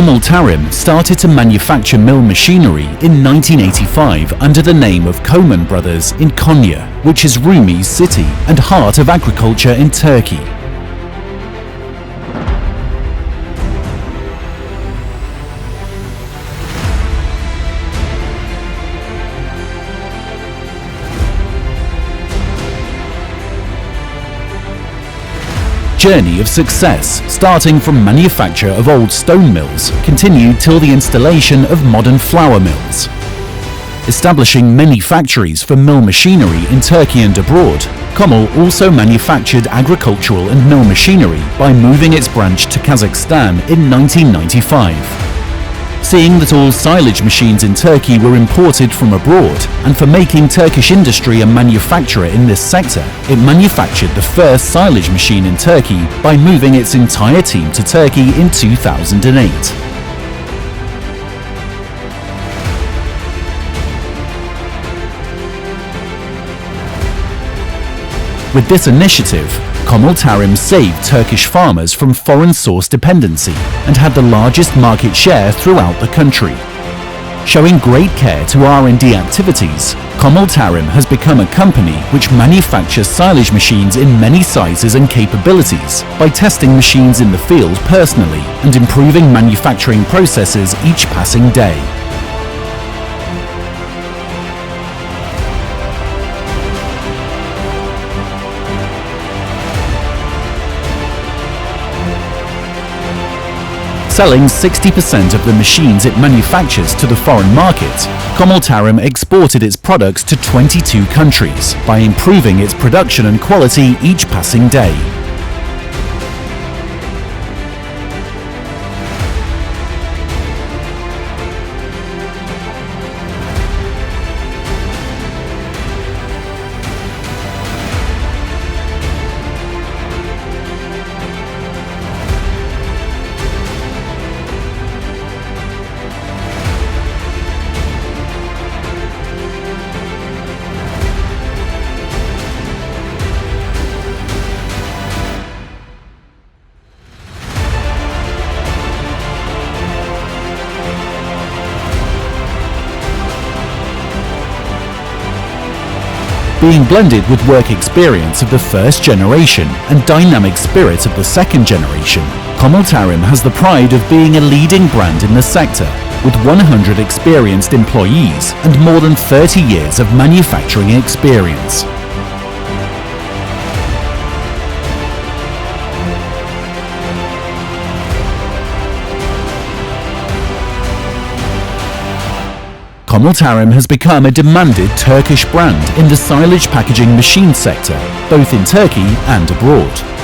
KOMEL TARIM started to manufacture mill machinery in 1985 under the name of KOMEL Brothers in Konya, which is Rumi's city and heart of agriculture in Turkey. Journey of success, starting from manufacture of old stone mills, continued till the installation of modern flour mills. Establishing many factories for mill machinery in Turkey and abroad, KOMEL also manufactured agricultural and mill machinery by moving its branch to Kazakhstan in 1995. Seeing that all silage machines in Turkey were imported from abroad, and for making Turkish industry a manufacturer in this sector, it manufactured the first silage machine in Turkey by moving its entire team to Turkey in 2008. With this initiative, KOMEL TARIM saved Turkish farmers from foreign source dependency and had the largest market share throughout the country. Showing great care to R&D activities, KOMEL TARIM has become a company which manufactures silage machines in many sizes and capabilities by testing machines in the field personally and improving manufacturing processes each passing day. Selling 60% of the machines it manufactures to the foreign market, KOMEL TARIM exported its products to 22 countries by improving its production and quality each passing day. Being blended with work experience of the first generation and dynamic spirit of the second generation, KOMEL TARIM has the pride of being a leading brand in the sector, with 100 experienced employees and more than 30 years of manufacturing experience. KOMEL TARIM has become a demanded Turkish brand in the silage packaging machine sector, both in Turkey and abroad.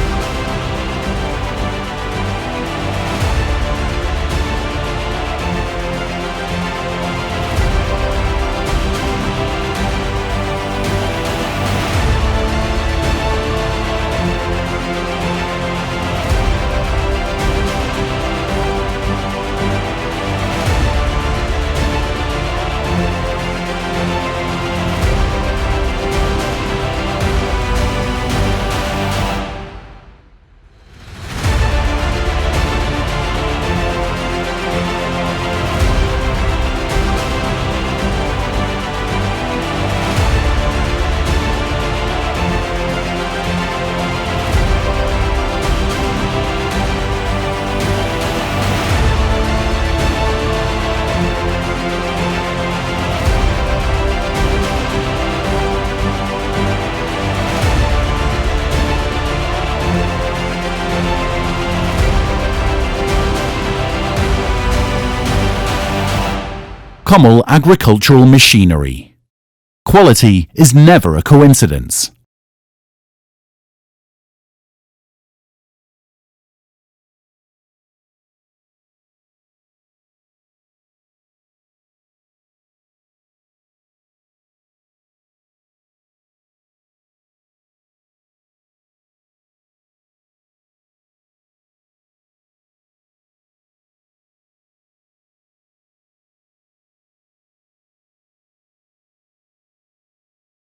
KOMEL Agricultural Machinery. Quality is never a coincidence.